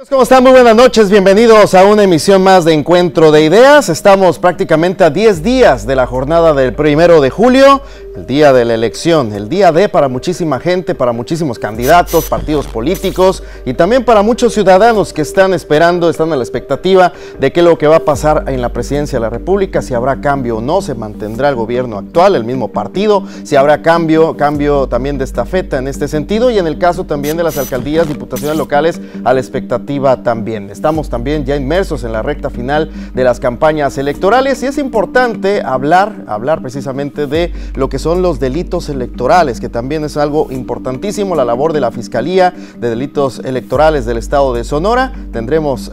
¿Cómo están? Muy buenas noches, bienvenidos a una emisión más de Encuentro de Ideas. Estamos prácticamente a 10 días de la jornada del 1 de julio, el día de la elección, el día D para muchísima gente, para muchísimos candidatos, partidos políticos y también para muchos ciudadanos que están esperando, están a la expectativa de qué es lo que va a pasar en la presidencia de la República, si habrá cambio o no, se mantendrá el gobierno actual, el mismo partido, si habrá cambio también de estafeta en este sentido y en el caso también de las alcaldías, diputaciones locales, a la expectativa también. Estamos también ya inmersos en la recta final de las campañas electorales y es importante hablar precisamente de lo que son los delitos electorales, que también es algo importantísimo, la labor de la Fiscalía de Delitos Electorales del Estado de Sonora. Tendremos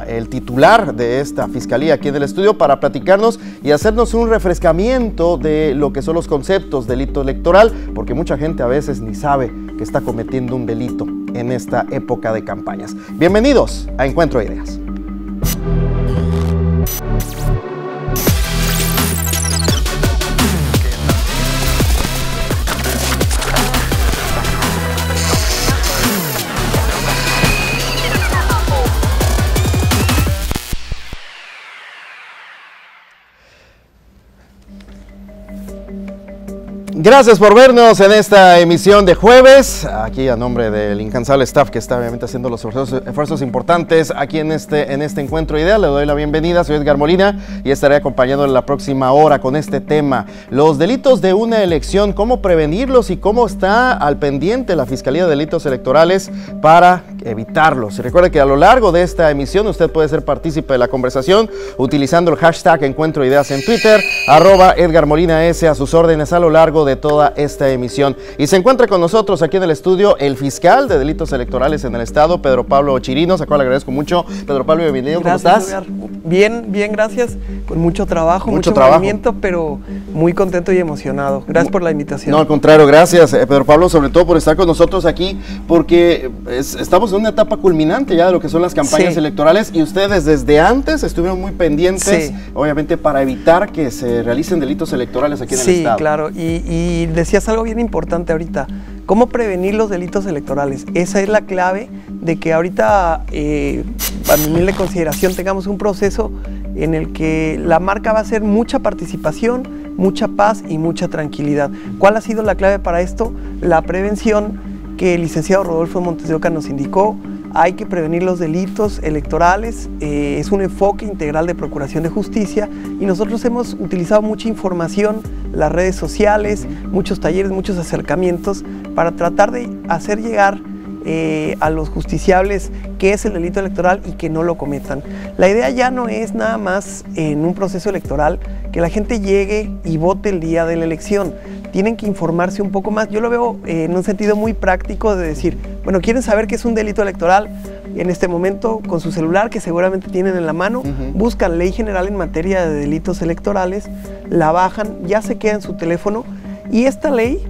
el titular de esta Fiscalía aquí en el estudio para platicarnos y hacernos un refrescamiento de lo que son los conceptos de delito electoral, porque mucha gente a veces ni sabe que está cometiendo un delito en esta época de campañas. Bienvenidos a Encuentro de Ideas. Gracias por vernos en esta emisión de jueves, aquí a nombre del incansable staff que está obviamente haciendo los esfuerzos importantes aquí en este Encuentro Ideal. Le doy la bienvenida, soy Edgar Molina y estaré acompañando en la próxima hora con este tema, los delitos de una elección, cómo prevenirlos y cómo está al pendiente la Fiscalía de Delitos Electorales para evitarlos. Y recuerde que a lo largo de esta emisión usted puede ser partícipe de la conversación utilizando el hashtag Encuentro Ideas en Twitter, @EdgarMolinaS, a sus órdenes a lo largo de toda esta emisión. Y se encuentra con nosotros aquí en el estudio el fiscal de delitos electorales en el estado, Pedro Pablo Chirinos, a cual le agradezco mucho. Pedro Pablo, bienvenido. Gracias, ¿cómo estás? Edgar. Bien, gracias. Con mucho trabajo, mucho movimiento, pero muy contento y emocionado. Gracias por la invitación. No, al contrario, gracias, Pedro Pablo, sobre todo por estar con nosotros aquí, porque estamos en una etapa culminante ya de lo que son las campañas electorales y ustedes desde antes estuvieron muy pendientes, obviamente, para evitar que se realicen delitos electorales aquí en el estado. Sí, claro, y decías algo bien importante ahorita, ¿cómo prevenir los delitos electorales? Esa es la clave de que ahorita, a mi humilde consideración, tengamos un proceso en el que la marca va a ser mucha participación, mucha paz y mucha tranquilidad. ¿Cuál ha sido la clave para esto? La prevención que el licenciado Rodolfo Montes de Oca nos indicó. Hay que prevenir los delitos electorales, es un enfoque integral de procuración de justicia y nosotros hemos utilizado mucha información, las redes sociales, muchos talleres, muchos acercamientos para tratar de hacer llegar a los justiciables qué es el delito electoral y que no lo cometan. La idea ya no es nada más en un proceso electoral que la gente llegue y vote el día de la elección. Tienen que informarse un poco más. Yo lo veo en un sentido muy práctico de decir, bueno, ¿quieren saber qué es un delito electoral? En este momento, con su celular, que seguramente tienen en la mano, buscan Ley General en materia de delitos electorales, la bajan, ya se queda en su teléfono y esta ley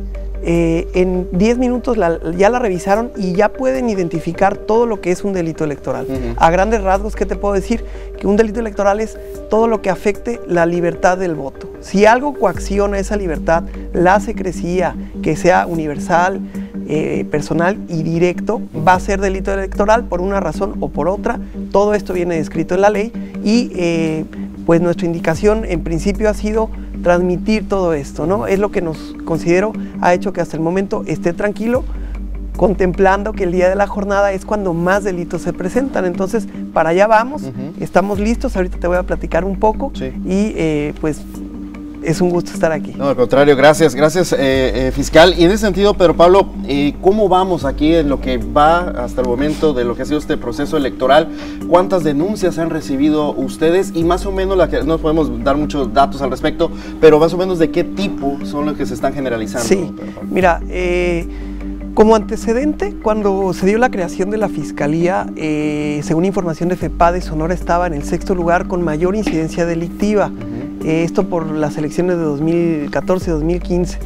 en 10 minutos ya la revisaron y ya pueden identificar todo lo que es un delito electoral. A grandes rasgos, ¿qué te puedo decir? Que un delito electoral es todo lo que afecte la libertad del voto. Si algo coacciona esa libertad, la secrecía, que sea universal, personal y directo, va a ser delito electoral por una razón o por otra. Todo esto viene descrito en la ley y pues nuestra indicación en principio ha sido transmitir todo esto, ¿no? Es lo que nos considero ha hecho que hasta el momento esté tranquilo, contemplando que el día de la jornada es cuando más delitos se presentan. Entonces, para allá vamos, estamos listos, ahorita te voy a platicar un poco y pues es un gusto estar aquí. No, al contrario, gracias fiscal. Y en ese sentido, Pedro Pablo, ¿cómo vamos aquí en lo que va hasta el momento de lo que ha sido este proceso electoral? ¿Cuántas denuncias han recibido ustedes? Y más o menos, no podemos dar muchos datos al respecto, pero más o menos de qué tipo son los que se están generalizando. Sí, mira, como antecedente, cuando se dio la creación de la Fiscalía, según información de FEPADE, Sonora estaba en el 6º lugar con mayor incidencia delictiva. Esto por las elecciones de 2014-2015.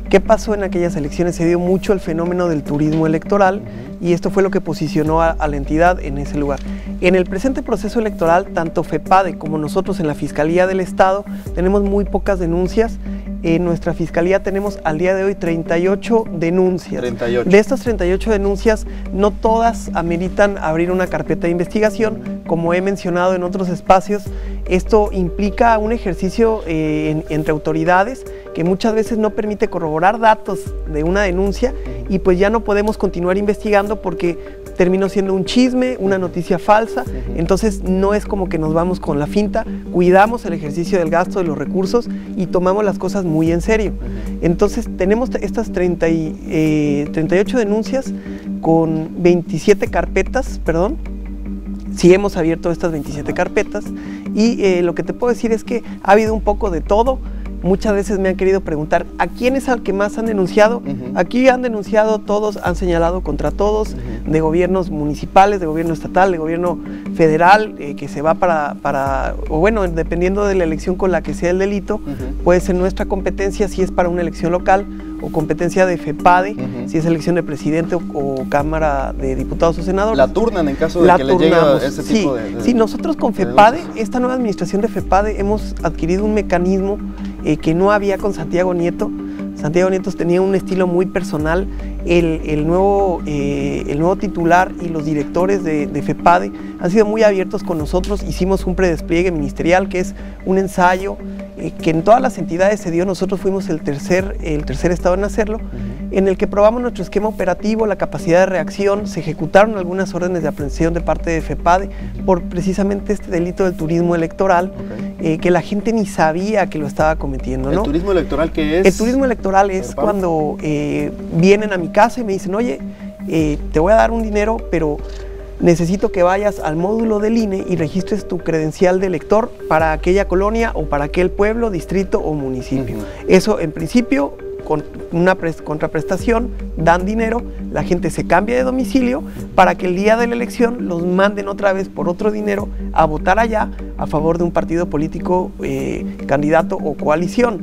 ¿Qué pasó en aquellas elecciones? Se dio mucho el fenómeno del turismo electoral y esto fue lo que posicionó a la entidad en ese lugar. En el presente proceso electoral, tanto FEPADE como nosotros en la Fiscalía del Estado tenemos muy pocas denuncias en nuestra fiscalía tenemos al día de hoy 38 denuncias. 38. De estas 38 denuncias, no todas ameritan abrir una carpeta de investigación. Como he mencionado en otros espacios, esto implica un ejercicio entre autoridades que muchas veces no permite corroborar datos de una denuncia y pues ya no podemos continuar investigando porque terminó siendo un chisme, una noticia falsa. Entonces no es como que nos vamos con la finta, cuidamos el ejercicio del gasto de los recursos y tomamos las cosas muy en serio. Entonces tenemos estas 38 denuncias con 27 carpetas, sí hemos abierto estas 27 carpetas y lo que te puedo decir es que ha habido un poco de todo. Muchas veces me han querido preguntar, ¿a quién es al que más han denunciado? Aquí han denunciado todos, han señalado contra todos, de gobiernos municipales, de gobierno estatal, de gobierno federal, que se va o bueno, dependiendo de la elección con la que sea el delito, puede ser nuestra competencia si es para una elección local, o competencia de FEPADE, si es elección de presidente o Cámara de Diputados o Senadores. ¿La turnan en caso de que le llegue ese tipo de Sí, nosotros con FEPADE, esta nueva administración de FEPADE, hemos adquirido un mecanismo que no había con Santiago Nieto. Santiago Nieto tenía un estilo muy personal. El nuevo titular y los directores de FEPADE han sido muy abiertos con nosotros. Hicimos un predespliegue ministerial que es un ensayo que en todas las entidades se dio. Nosotros fuimos el tercer estado en hacerlo, en el que probamos nuestro esquema operativo, la capacidad de reacción. Se ejecutaron algunas órdenes de aprehensión de parte de FEPADE por precisamente este delito del turismo electoral, que la gente ni sabía que lo estaba cometiendo, ¿no? ¿El turismo electoral qué es? El turismo electoral es cuando vienen a mi casa y me dicen, oye, te voy a dar un dinero, pero necesito que vayas al módulo del INE y registres tu credencial de elector para aquella colonia o para aquel pueblo, distrito o municipio. Eso en principio, con una contraprestación, dan dinero, la gente se cambia de domicilio para que el día de la elección los manden otra vez por otro dinero a votar allá a favor de un partido político, candidato o coalición.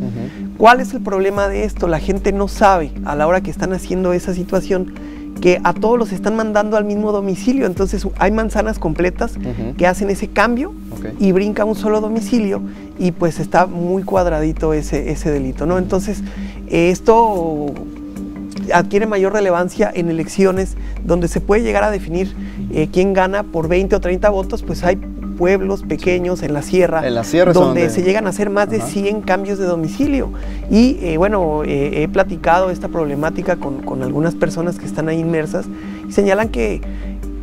¿Cuál es el problema de esto? La gente no sabe a la hora que están haciendo esa situación que a todos los están mandando al mismo domicilio. Entonces hay manzanas completas que hacen ese cambio y brinca un solo domicilio y pues está muy cuadradito ese delito, ¿no? Entonces esto adquiere mayor relevancia en elecciones donde se puede llegar a definir quién gana por 20 o 30 votos. Pues hay pueblos pequeños en la sierra donde se llegan a hacer más de 100 cambios de domicilio y bueno, he platicado esta problemática con algunas personas que están ahí inmersas y señalan que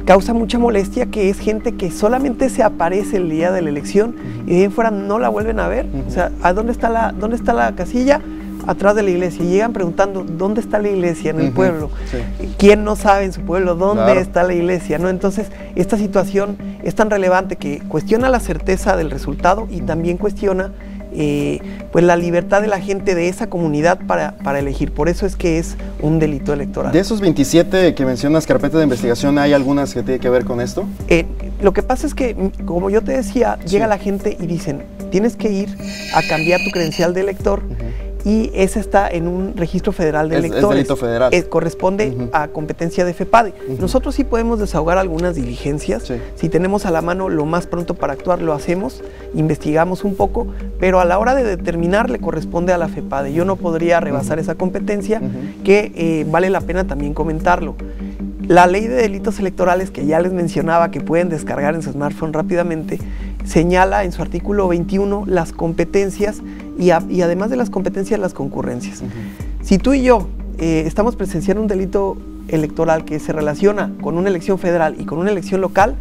causa mucha molestia, que es gente que solamente se aparece el día de la elección y de ahí en fuera no la vuelven a ver. O sea, ¿dónde está la casilla? Atrás de la iglesia, y llegan preguntando ¿dónde está la iglesia en el pueblo? ¿Quién no sabe en su pueblo dónde está la iglesia, ¿no? Entonces esta situación es tan relevante que cuestiona la certeza del resultado y también cuestiona pues la libertad de la gente de esa comunidad para elegir. Por eso es que es un delito electoral. De esos 27 que mencionas, carpeta de investigación, ¿hay algunas que tienen que ver con esto? Lo que pasa es que, como yo te decía, llega la gente y dicen, tienes que ir a cambiar tu credencial de elector, y ese está en un registro federal de electores. Es delito federal. Corresponde a competencia de FEPADE. Nosotros sí podemos desahogar algunas diligencias. Si tenemos a la mano lo más pronto para actuar, lo hacemos, investigamos un poco, pero a la hora de determinar le corresponde a la FEPADE. Yo no podría rebasar esa competencia, que vale la pena también comentarlo. La ley de delitos electorales, que ya les mencionaba, que pueden descargar en su smartphone rápidamente, señala en su artículo 21 las competencias y además de las competencias, las concurrencias. Si tú y yo estamos presenciando un delito electoral que se relaciona con una elección federal y con una elección local,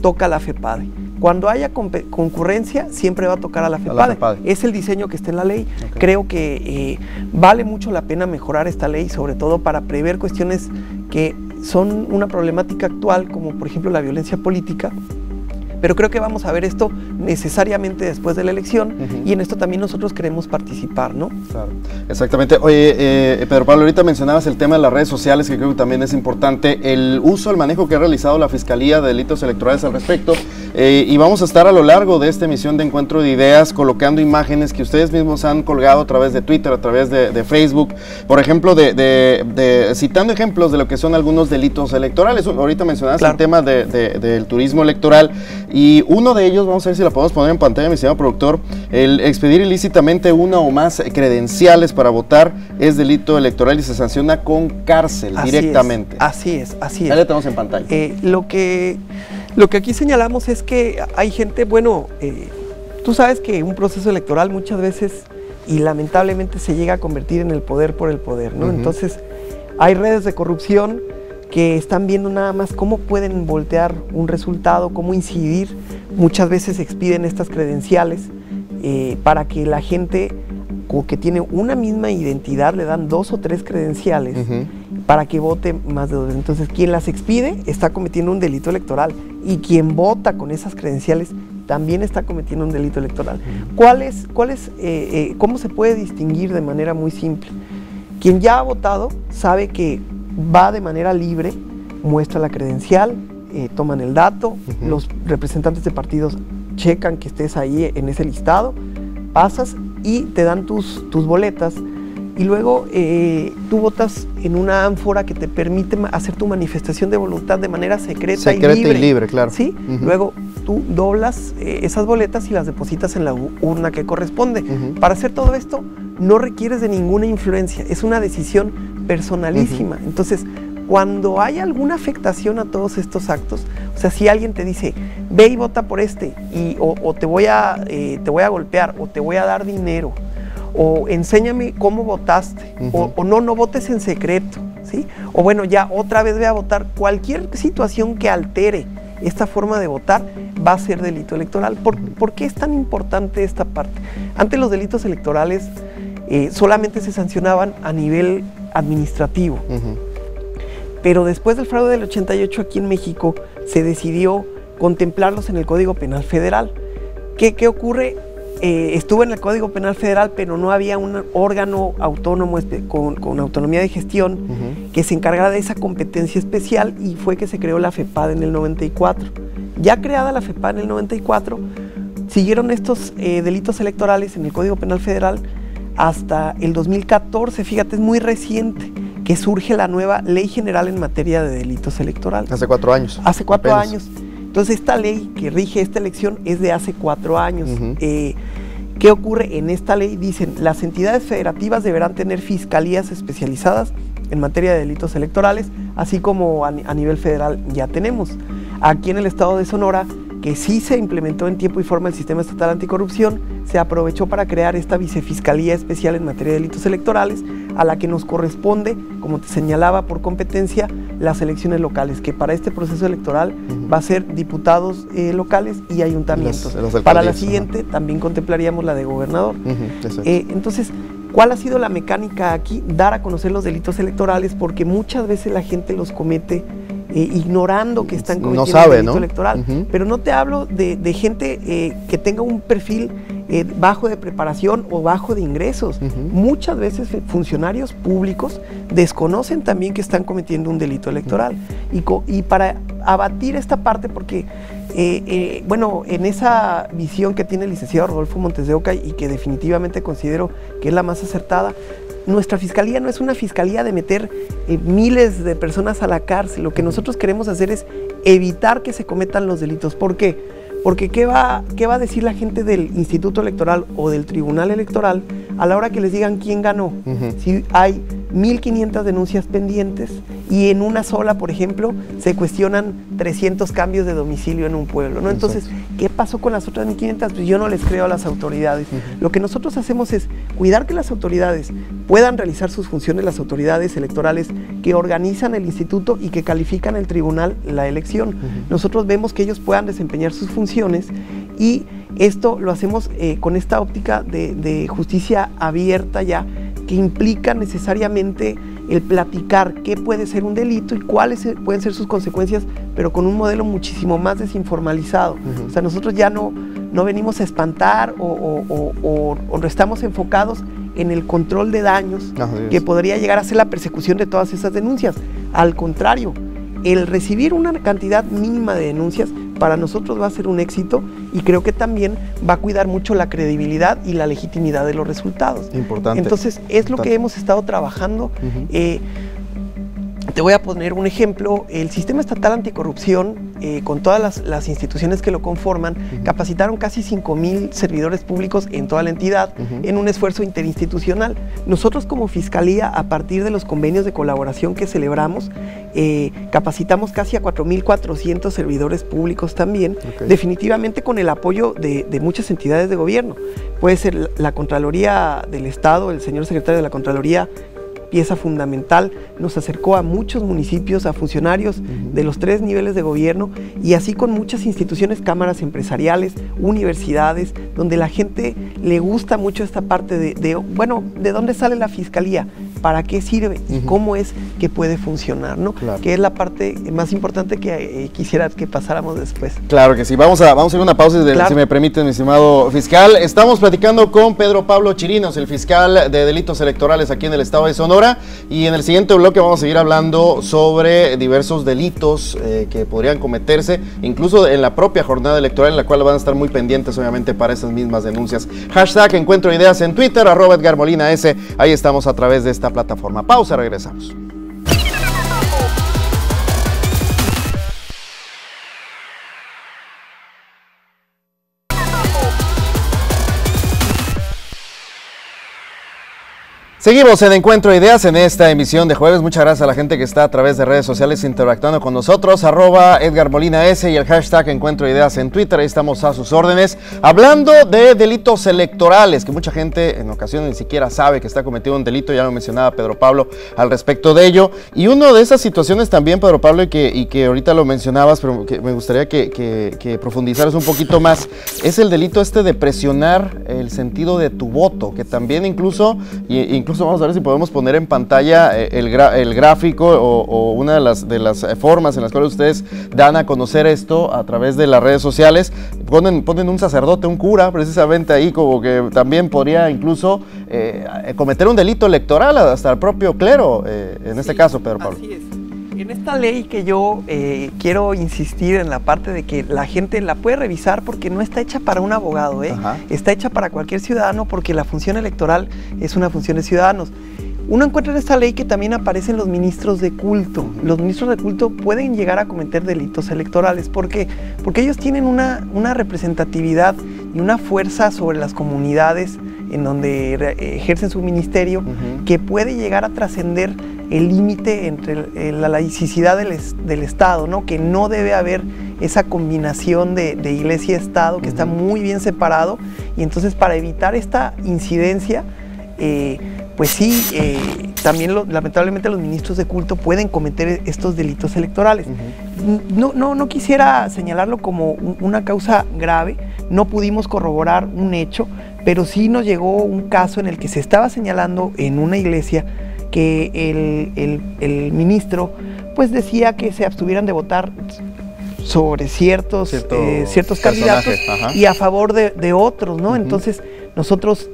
toca a la FEPADE. Cuando haya concurrencia, siempre va a tocar a la FEPADE. Es el diseño que está en la ley. Creo que vale mucho la pena mejorar esta ley, sobre todo para prever cuestiones que son una problemática actual, como por ejemplo la violencia política. Pero creo que vamos a ver esto necesariamente después de la elección y en esto también nosotros queremos participar, ¿no? Claro, exactamente. Oye, Pedro Pablo, ahorita mencionabas el tema de las redes sociales, que creo que también es importante, el uso, el manejo que ha realizado la Fiscalía de Delitos Electorales al respecto. y vamos a estar a lo largo de esta emisión de Encuentro de Ideas colocando imágenes que ustedes mismos han colgado a través de Twitter, a través de Facebook, por ejemplo, citando ejemplos de lo que son algunos delitos electorales. Ahorita mencionabas el tema del turismo electoral, y uno de ellos, vamos a ver si la podemos poner en pantalla, mi estimado productor, el expedir ilícitamente una o más credenciales para votar es delito electoral y se sanciona con cárcel directamente. Así es. Ya le tenemos en pantalla. Lo que aquí señalamos es que hay gente, tú sabes que un proceso electoral muchas veces y lamentablemente se llega a convertir en el poder por el poder, ¿no? Entonces hay redes de corrupción que están viendo nada más cómo pueden voltear un resultado, cómo incidir. Muchas veces expiden estas credenciales para que la gente que tiene una misma identidad le dan 2 o 3 credenciales para que vote más de 2 veces. Entonces, quien las expide está cometiendo un delito electoral, y quien vota con esas credenciales también está cometiendo un delito electoral. ¿Cómo se puede distinguir de manera muy simple? Quien ya ha votado sabe que va de manera libre, muestra la credencial, toman el dato, los representantes de partidos checan que estés ahí en ese listado, pasas y te dan tus boletas, y luego tú votas en una ánfora que te permite hacer tu manifestación de voluntad de manera secreta y libre, claro. ¿Sí? Luego tú doblas esas boletas y las depositas en la urna que corresponde. Para hacer todo esto no requieres de ninguna influencia, es una decisión personalísima. Entonces, cuando hay alguna afectación a todos estos actos, o sea, si alguien te dice, ve y vota por o te voy a golpear, o te voy a dar dinero, o enséñame cómo votaste, o no votes en secreto, ¿sí? O bueno, ya otra vez ve a votar, cualquier situación que altere esta forma de votar va a ser delito electoral. ¿Por qué es tan importante esta parte? Antes los delitos electorales solamente se sancionaban a nivel administrativo. Pero después del fraude del 88 aquí en México se decidió contemplarlos en el Código Penal Federal. ¿Qué ocurre? Estuvo en el Código Penal Federal, pero no había un órgano autónomo con autonomía de gestión que se encargara de esa competencia especial, y fue que se creó la FEPAD en el 94. Ya creada la FEPAD en el 94, siguieron estos delitos electorales en el Código Penal Federal hasta el 2014, fíjate, es muy reciente, que surge la nueva Ley General en materia de delitos electorales. Hace 4 años. Hace 4 años. Entonces, esta ley que rige esta elección es de hace 4 años. ¿Qué ocurre en esta ley? Dicen, las entidades federativas deberán tener fiscalías especializadas en materia de delitos electorales, así como a nivel federal ya tenemos. Aquí en el estado de Sonora, que sí se implementó en tiempo y forma el sistema estatal anticorrupción, se aprovechó para crear esta vicefiscalía especial en materia de delitos electorales, a la que nos corresponde, como te señalaba, por competencia, las elecciones locales, que para este proceso electoral va a ser diputados locales y ayuntamientos. Para la siguiente también contemplaríamos la de gobernador. Entonces, ¿cuál ha sido la mecánica aquí? Dar a conocer los delitos electorales, porque muchas veces la gente los comete ignorando que están cometiendo un delito electoral. Pero no te hablo de gente que tenga un perfil bajo de preparación o bajo de ingresos. Muchas veces funcionarios públicos desconocen también que están cometiendo un delito electoral. Y para abatir esta parte, porque en esa visión que tiene el licenciado Rodolfo Montes de Oca, y que definitivamente considero que es la más acertada, nuestra fiscalía no es una fiscalía de meter miles de personas a la cárcel. Lo que nosotros queremos hacer es evitar que se cometan los delitos. ¿Por qué? Porque ¿qué va a decir la gente del Instituto Electoral o del Tribunal Electoral a la hora que les digan quién ganó? Si hay 1.500 denuncias pendientes y en una sola, por ejemplo, se cuestionan 300 cambios de domicilio en un pueblo, ¿no? Entonces, ¿qué pasó con las otras 1.500? Pues yo no les creo a las autoridades. Lo que nosotros hacemos es cuidar que las autoridades puedan realizar sus funciones, las autoridades electorales que organizan el instituto y que califican el tribunal la elección. Nosotros vemos que ellos puedan desempeñar sus funciones, y esto lo hacemos con esta óptica de justicia abierta ya, que implica necesariamente el platicar qué puede ser un delito y cuáles pueden ser sus consecuencias, pero con un modelo muchísimo más desinformalizado. O sea, nosotros ya no venimos a espantar o no estamos enfocados en el control de daños que podría llegar a ser la persecución de todas esas denuncias. Al contrario, el recibir una cantidad mínima de denuncias para nosotros va a ser un éxito y creo que también va a cuidar mucho la credibilidad y la legitimidad de los resultados. Importante. Entonces, es lo que hemos estado trabajando. Te voy a poner un ejemplo. El Sistema Estatal Anticorrupción, con todas las instituciones que lo conforman, capacitaron casi 5,000 servidores públicos en toda la entidad en un esfuerzo interinstitucional. Nosotros como Fiscalía, a partir de los convenios de colaboración que celebramos, capacitamos casi a 4,400 servidores públicos también, definitivamente con el apoyo de muchas entidades de gobierno. Puede ser la Contraloría del Estado, el señor secretario de la Contraloría, pieza fundamental, nos acercó a muchos municipios, a funcionarios de los 3 niveles de gobierno y así con muchas instituciones, cámaras empresariales, universidades, donde la gente le gusta mucho esta parte bueno, ¿de dónde sale la fiscalía? ¿Para qué sirve? ¿Y cómo es que puede funcionar? ¿No? Claro. Que es la parte más importante que quisiera que pasáramos después. Claro que sí. Vamos a ir a una pausa, si me permiten, mi estimado fiscal. Estamos platicando con Pedro Pablo Chirinos, el fiscal de delitos electorales aquí en el estado de Sonora, y en el siguiente bloque vamos a seguir hablando sobre diversos delitos que podrían cometerse, incluso en la propia jornada electoral, en la cual van a estar muy pendientes, obviamente, para esas mismas denuncias. Hashtag Encuentro Ideas en Twitter, @EdgarMolinaS. Ahí estamos a través de esta plataforma. Pausa, regresamos. Seguimos en Encuentro Ideas en esta emisión de jueves. Muchas gracias a la gente que está a través de redes sociales interactuando con nosotros, @EdgarMolinaS y el hashtag Encuentro Ideas en Twitter. Ahí estamos a sus órdenes, hablando de delitos electorales, que mucha gente en ocasiones ni siquiera sabe que está cometido un delito. Ya lo mencionaba Pedro Pablo al respecto de ello. Y una de esas situaciones también, Pedro Pablo, y que ahorita lo mencionabas, pero que me gustaría que profundizaras un poquito más, es el delito de presionar el sentido de tu voto, que también incluso vamos a ver si podemos poner en pantalla el gráfico o una de las formas en las cuales ustedes dan a conocer esto a través de las redes sociales. Ponen un sacerdote, un cura, precisamente ahí, como que también podría incluso cometer un delito electoral hasta el propio clero, en este caso, Pedro Pablo. Así es. En esta ley que yo quiero insistir en la parte de que la gente la puede revisar porque no está hecha para un abogado, está hecha para cualquier ciudadano porque la función electoral es una función de ciudadanos. Uno encuentra en esta ley que también aparecen los ministros de culto. Los ministros de culto pueden llegar a cometer delitos electorales. ¿Por qué? Porque ellos tienen una representatividad y una fuerza sobre las comunidades en donde ejercen su ministerio que puede llegar a trascender el límite entre la laicidad del Estado, ¿no? Que no debe haber esa combinación de iglesia y Estado, que está muy bien separado, y entonces para evitar esta incidencia, pues sí, también lamentablemente los ministros de culto pueden cometer estos delitos electorales. No quisiera señalarlo como una causa grave, no pudimos corroborar un hecho, pero sí nos llegó un caso en el que se estaba señalando en una iglesia que el ministro pues decía que se abstuvieran de votar sobre ciertos candidatos y a favor de otros, ¿no? Entonces nosotros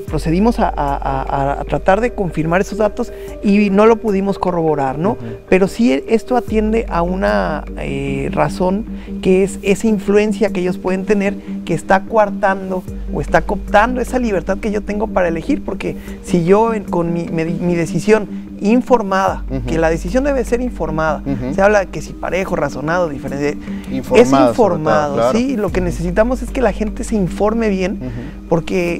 procedimos a tratar de confirmar esos datos y no lo pudimos corroborar, ¿no? Pero sí esto atiende a una razón, que es esa influencia que ellos pueden tener, que está coartando o está cooptando esa libertad que yo tengo para elegir, porque si yo con mi decisión informada, que la decisión debe ser informada, se habla de que si parejo, razonado, diferente, es informado, claro. Sí, lo que necesitamos es que la gente se informe bien, porque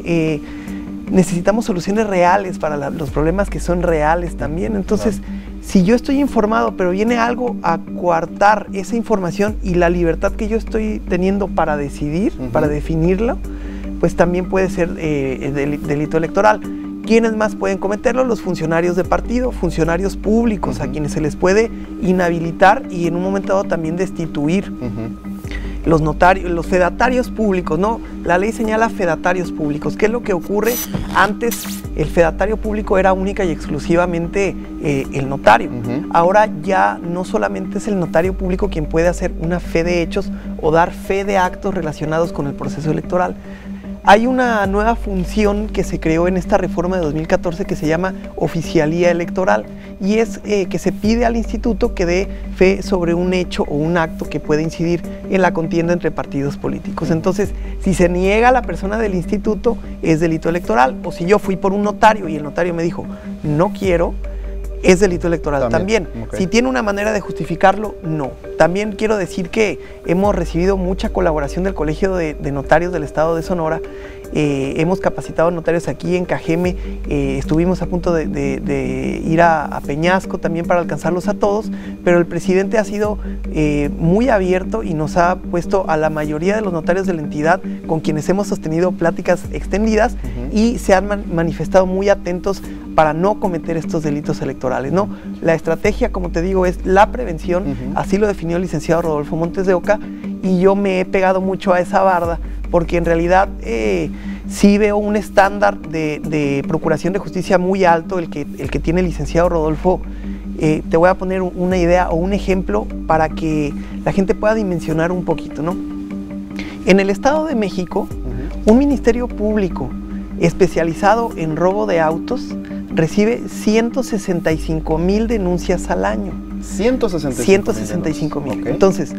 necesitamos soluciones reales para los problemas que son reales también. Entonces, si yo estoy informado, pero viene algo a coartar esa información y la libertad que yo estoy teniendo para decidir, para definirlo, pues también puede ser delito electoral. ¿Quiénes más pueden cometerlo? Los funcionarios de partido, funcionarios públicos, a quienes se les puede inhabilitar y en un momento dado también destituir. Los notarios, los fedatarios públicos, ¿no? La ley señala fedatarios públicos. ¿Qué es lo que ocurre? Antes el fedatario público era única y exclusivamente el notario. Ahora ya no solamente es el notario público quien puede hacer una fe de hechos o dar fe de actos relacionados con el proceso electoral. hay una nueva función que se creó en esta reforma de 2014 que se llama oficialía electoral, y es que se pide al instituto que dé fe sobre un hecho o un acto que puede incidir en la contienda entre partidos políticos. Entonces, si se niega a la persona del instituto, es delito electoral. O si yo fui por un notario y el notario me dijo, no quiero, es delito electoral también. Okay. Si tiene una manera de justificarlo, no. También quiero decir que hemos recibido mucha colaboración del Colegio de Notarios del Estado de Sonora. Hemos capacitado notarios aquí en Cajeme, estuvimos a punto de ir a Peñasco también para alcanzarlos a todos, pero el presidente ha sido muy abierto y nos ha puesto a la mayoría de los notarios de la entidad con quienes hemos sostenido pláticas extendidas y se han manifestado muy atentos para no cometer estos delitos electorales, ¿no? La estrategia, como te digo, es la prevención, así lo definió el licenciado Rodolfo Montes de Oca, y yo me he pegado mucho a esa barda, porque en realidad sí veo un estándar de procuración de justicia muy alto, el que tiene el licenciado Rodolfo. Te voy a poner una idea o un ejemplo para que la gente pueda dimensionar un poquito, ¿no? En el Estado de México, un ministerio público especializado en robo de autos recibe 165,000 denuncias al año. 165,000. Okay. Entonces,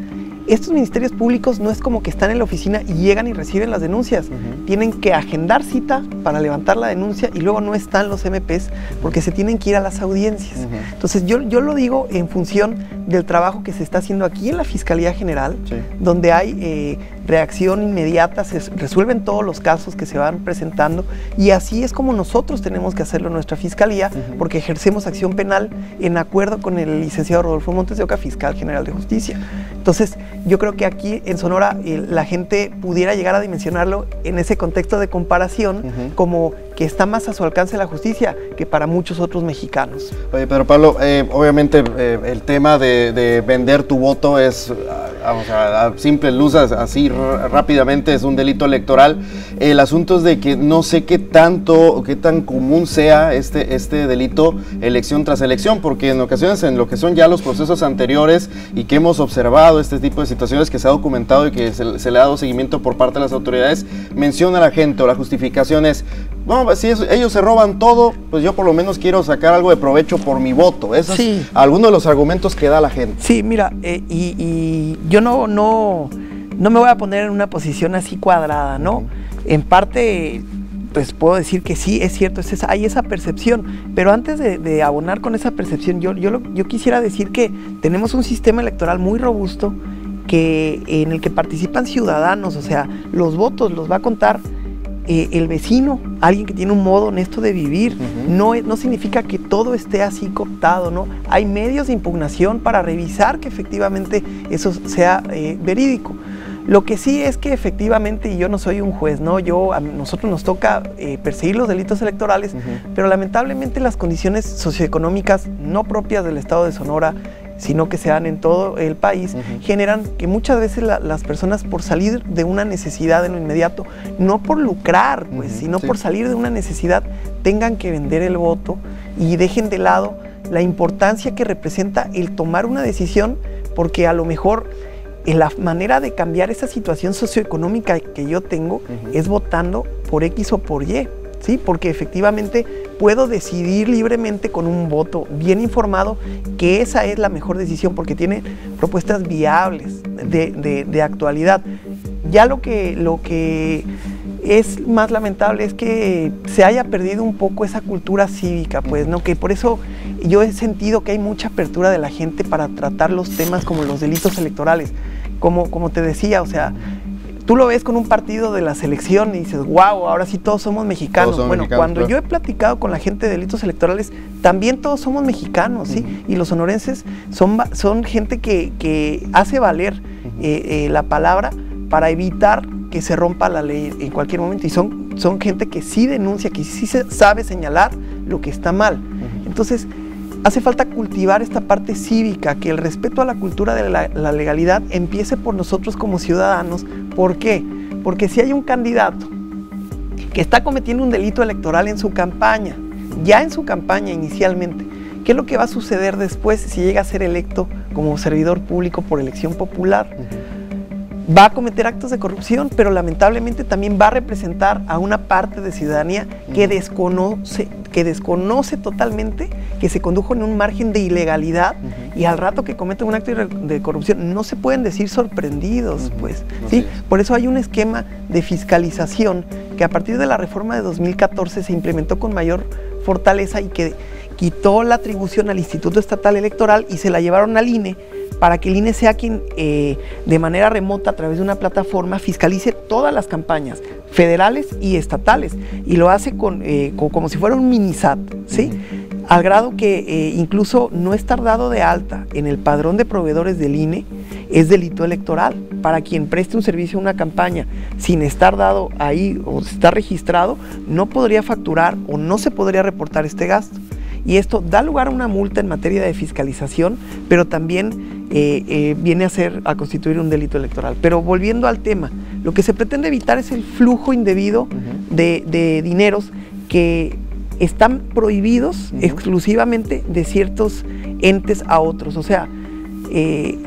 estos ministerios públicos no es como que están en la oficina y llegan y reciben las denuncias. Tienen que agendar cita para levantar la denuncia y luego no están los MPs porque se tienen que ir a las audiencias. Entonces yo lo digo en función del trabajo que se está haciendo aquí en la Fiscalía General, donde hay reacción inmediata, se resuelven todos los casos que se van presentando, y así es como nosotros tenemos que hacerlo en nuestra Fiscalía, porque ejercemos acción penal en acuerdo con el licenciado Rodolfo Montes de Oca, Fiscal General de Justicia. Entonces, yo creo que aquí en Sonora la gente pudiera llegar a dimensionarlo en ese contexto de comparación, como que está más a su alcance la justicia que para muchos otros mexicanos. Oye, Pedro Pablo, obviamente el tema de vender tu voto es, o sea, a simple luz, así rápidamente, es un delito electoral. El asunto es de que no sé qué tanto o qué tan común sea este delito elección tras elección, porque en ocasiones en lo que son ya los procesos anteriores y que hemos observado este tipo de situaciones que se ha documentado y que se le ha dado seguimiento por parte de las autoridades, menciona a la gente o la justificación es, bueno, si ellos se roban todo, pues yo por lo menos quiero sacar algo de provecho por mi voto. Esos es algunos de los argumentos que da la gente. Sí, mira, y yo no me voy a poner en una posición así cuadrada, ¿no? En parte, pues puedo decir que sí, es cierto, hay esa percepción, pero antes de abonar con esa percepción, yo quisiera decir que tenemos un sistema electoral muy robusto en el que participan ciudadanos, o sea, los votos los va a contar el vecino, alguien que tiene un modo honesto de vivir. No significa que todo esté así cooptado, ¿no? Hay medios de impugnación para revisar que efectivamente eso sea verídico. Lo que sí es que efectivamente, y yo no soy un juez, ¿no? A nosotros nos toca perseguir los delitos electorales, pero lamentablemente las condiciones socioeconómicas no propias del Estado de Sonora, sino que se dan en todo el país, generan que muchas veces las personas, por salir de una necesidad en lo inmediato, no por lucrar, pues, sino por salir de una necesidad, tengan que vender el voto y dejen de lado la importancia que representa el tomar una decisión, porque a lo mejor la manera de cambiar esa situación socioeconómica que yo tengo es votando por X o por Y. ¿Sí? Porque efectivamente puedo decidir libremente con un voto bien informado que esa es la mejor decisión, porque tiene propuestas viables de actualidad. Ya lo que es más lamentable es que se haya perdido un poco esa cultura cívica, pues, ¿no? Que por eso yo he sentido que hay mucha apertura de la gente para tratar los temas como los delitos electorales. Como te decía, o sea, tú lo ves con un partido de la selección y dices, wow, ahora sí todos somos mexicanos. Cuando yo he platicado con la gente de delitos electorales, también todos somos mexicanos, ¿sí? Y los sonorenses son gente que hace valer la palabra para evitar que se rompa la ley en cualquier momento. Y son gente que sí denuncia, que sí sabe señalar lo que está mal. Entonces, hace falta cultivar esta parte cívica, que el respeto a la cultura de la legalidad empiece por nosotros como ciudadanos. ¿Por qué? Porque si hay un candidato que está cometiendo un delito electoral en su campaña, ya en su campaña inicialmente, ¿qué es lo que va a suceder después si llega a ser electo como servidor público por elección popular? va a cometer actos de corrupción, pero lamentablemente también va a representar a una parte de ciudadanía que desconoce totalmente que se condujo en un margen de ilegalidad y al rato que cometen un acto de corrupción no se pueden decir sorprendidos, pues, ¿sí? Por eso hay un esquema de fiscalización que a partir de la reforma de 2014 se implementó con mayor fortaleza y que quitó la atribución al Instituto Estatal Electoral y se la llevaron al INE para que el INE sea quien de manera remota a través de una plataforma fiscalice todas las campañas federales y estatales y lo hace como si fuera un mini SAT, ¿sí? Al grado que incluso no estar dado de alta en el padrón de proveedores del INE es delito electoral. Para quien preste un servicio a una campaña sin estar dado ahí o estar registrado, no podría facturar o no se podría reportar este gasto. Y esto da lugar a una multa en materia de fiscalización, pero también viene a constituir un delito electoral. Pero volviendo al tema, lo que se pretende evitar es el flujo indebido de dineros que están prohibidos exclusivamente de ciertos entes a otros. O sea,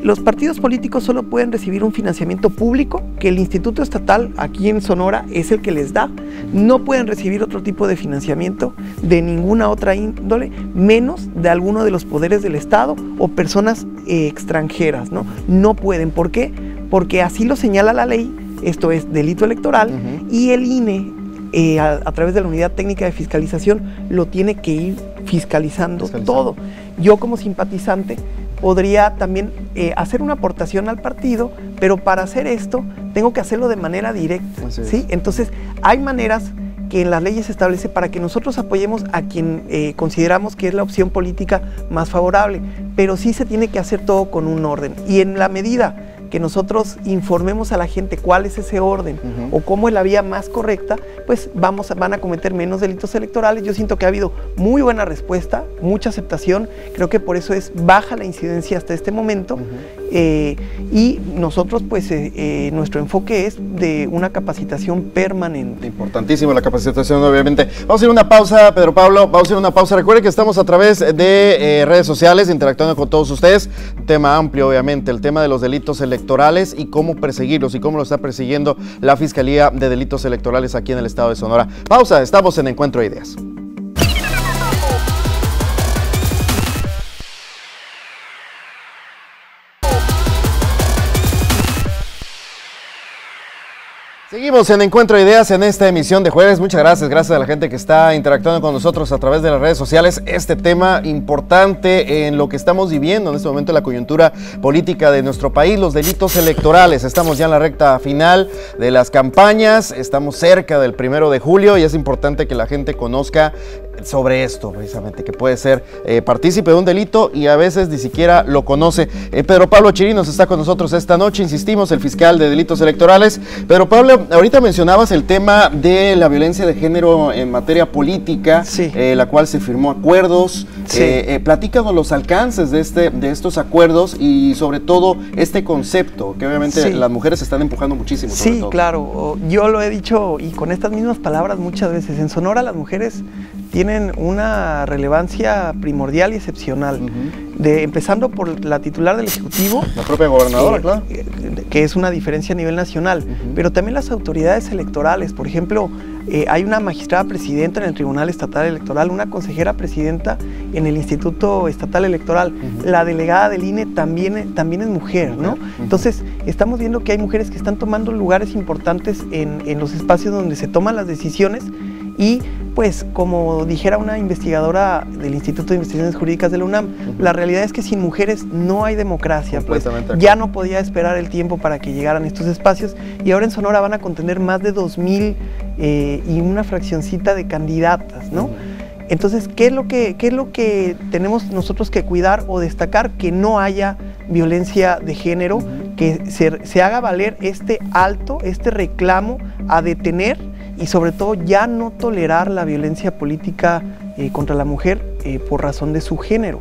los partidos políticos solo pueden recibir un financiamiento público que el Instituto Estatal aquí en Sonora es el que les da. No pueden recibir otro tipo de financiamiento de ninguna otra índole, menos de alguno de los poderes del Estado o personas extranjeras, ¿no? No pueden. ¿Por qué? Porque así lo señala la ley, esto es delito electoral, y el INE a través de la Unidad Técnica de Fiscalización lo tiene que ir fiscalizando todo. Yo como simpatizante podría también hacer una aportación al partido, pero para hacer esto tengo que hacerlo de manera directa, ¿sí? Entonces hay maneras que en las leyes se establece para que nosotros apoyemos a quien consideramos que es la opción política más favorable, pero sí se tiene que hacer todo con un orden, y en la medida que nosotros informemos a la gente cuál es ese orden o cómo es la vía más correcta, pues van a cometer menos delitos electorales. Yo siento que ha habido muy buena respuesta, mucha aceptación, creo que por eso es baja la incidencia hasta este momento, y nosotros pues nuestro enfoque es de una capacitación permanente. Importantísimo la capacitación, obviamente. Vamos a ir a una pausa, Pedro Pablo, vamos a ir a una pausa. Recuerden que estamos a través de redes sociales interactuando con todos ustedes, un tema amplio obviamente, el tema de los delitos electorales y cómo perseguirlos y cómo lo está persiguiendo la Fiscalía de Delitos Electorales aquí en el estado de Sonora. Pausa, estamos en Encuentro de Ideas. Seguimos en Encuentro de Ideas en esta emisión de jueves. Muchas gracias a la gente que está interactuando con nosotros a través de las redes sociales. Este tema importante en lo que estamos viviendo en este momento, la coyuntura política de nuestro país, los delitos electorales. Estamos ya en la recta final de las campañas, estamos cerca del 1 de julio y es importante que la gente conozca sobre esto, precisamente, que puede ser partícipe de un delito y a veces ni siquiera lo conoce. Pedro Pablo Chirinos está con nosotros esta noche, insistimos, el fiscal de delitos electorales. Pedro Pablo, ahorita mencionabas el tema de la violencia de género en materia política, la cual se firmó acuerdos. Platícanos los alcances de estos acuerdos y sobre todo este concepto, que obviamente las mujeres están empujando muchísimo. Sí, claro, yo lo he dicho y con estas mismas palabras muchas veces. En Sonora las mujeres tienen una relevancia primordial y excepcional, empezando por la titular del Ejecutivo, la propia gobernadora, claro, que es una diferencia a nivel nacional, pero también las autoridades electorales. Por ejemplo, hay una magistrada presidenta en el Tribunal Estatal Electoral, una consejera presidenta en el Instituto Estatal Electoral, la delegada del INE también es mujer, ¿no? Entonces, estamos viendo que hay mujeres que están tomando lugares importantes en los espacios donde se toman las decisiones y, pues, como dijera una investigadora del Instituto de Investigaciones Jurídicas de la UNAM, la realidad es que sin mujeres no hay democracia, pues ya no podía esperar el tiempo para que llegaran estos espacios y ahora en Sonora van a contener más de 2,000 y una fraccioncita de candidatas, ¿no? Entonces, ¿qué es lo que tenemos nosotros que cuidar o destacar? Que no haya violencia de género, que se haga valer este reclamo a detener y sobre todo ya no tolerar la violencia política contra la mujer por razón de su género.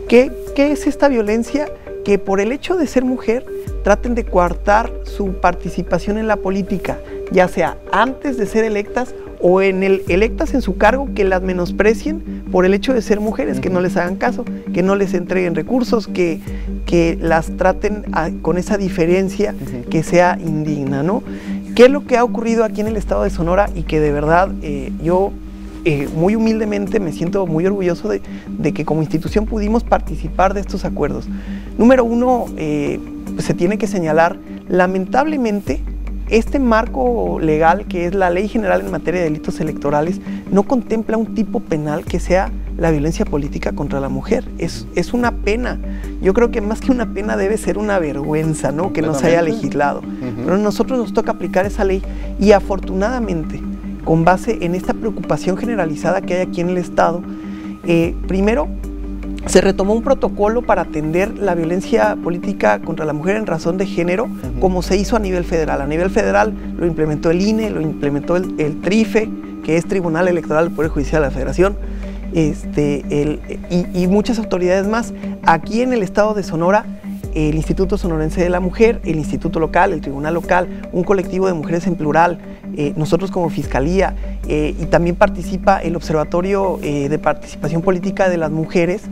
¿Qué es esta violencia? Que por el hecho de ser mujer traten de coartar su participación en la política, ya sea antes de ser electas o electas en su cargo que las menosprecien por el hecho de ser mujeres, que no les hagan caso, que no les entreguen recursos, que las traten con esa diferencia que sea indigna, ¿no? ¿Qué es lo que ha ocurrido aquí en el estado de Sonora y que de verdad yo muy humildemente me siento muy orgulloso de que como institución pudimos participar de estos acuerdos? Número uno, se tiene que señalar, lamentablemente, este marco legal, que es la Ley General en materia de delitos electorales, no contempla un tipo penal que sea la violencia política contra la mujer. Es una pena. Yo creo que más que una pena debe ser una vergüenza, ¿no?, que no se haya legislado. Pero a nosotros nos toca aplicar esa ley y afortunadamente, con base en esta preocupación generalizada que hay aquí en el Estado, primero, se retomó un protocolo para atender la violencia política contra la mujer en razón de género, como se hizo a nivel federal. A nivel federal lo implementó el INE, lo implementó el TRIFE, que es Tribunal Electoral del Poder Judicial de la Federación, y muchas autoridades más. Aquí en el estado de Sonora, el Instituto Sonorense de la Mujer, el Instituto Local, el Tribunal Local, un colectivo de mujeres en plural, nosotros como Fiscalía, y también participa el Observatorio de Participación Política de las Mujeres.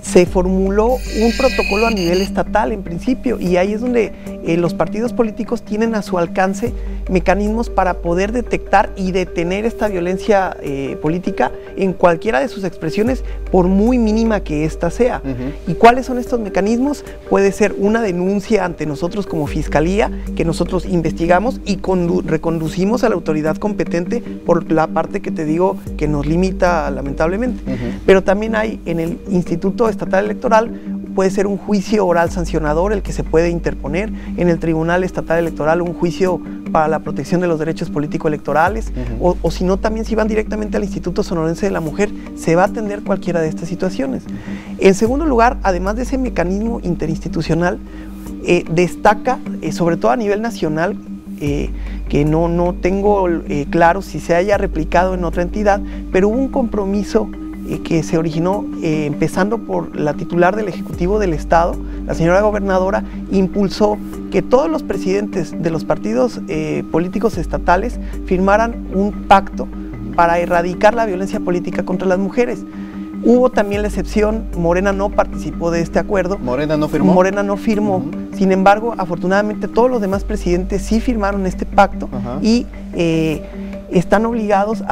Se formuló un protocolo a nivel estatal en principio, y ahí es donde los partidos políticos tienen a su alcance mecanismos para poder detectar y detener esta violencia política en cualquiera de sus expresiones, por muy mínima que ésta sea. ¿Y cuáles son estos mecanismos? Puede ser una denuncia ante nosotros como Fiscalía, que nosotros investigamos y reconducimos a la autoridad competente por la parte que te digo que nos limita lamentablemente. Pero también hay en el Instituto Estatal Electoral, puede ser un juicio oral sancionador el que se puede interponer, en el Tribunal Estatal Electoral un juicio para la protección de los derechos político-electorales, o si no, también si van directamente al Instituto Sonorense de la Mujer, se va a atender cualquiera de estas situaciones. En segundo lugar, además de ese mecanismo interinstitucional, destaca, sobre todo a nivel nacional, que no tengo claro si se haya replicado en otra entidad, pero hubo un compromiso que se originó empezando por la titular del Ejecutivo del Estado, la señora gobernadora, impulsó que todos los presidentes de los partidos políticos estatales firmaran un pacto para erradicar la violencia política contra las mujeres. Hubo también la excepción, Morena no participó de este acuerdo. ¿Morena no firmó? Morena no firmó. Sin embargo, afortunadamente todos los demás presidentes sí firmaron este pacto y están obligados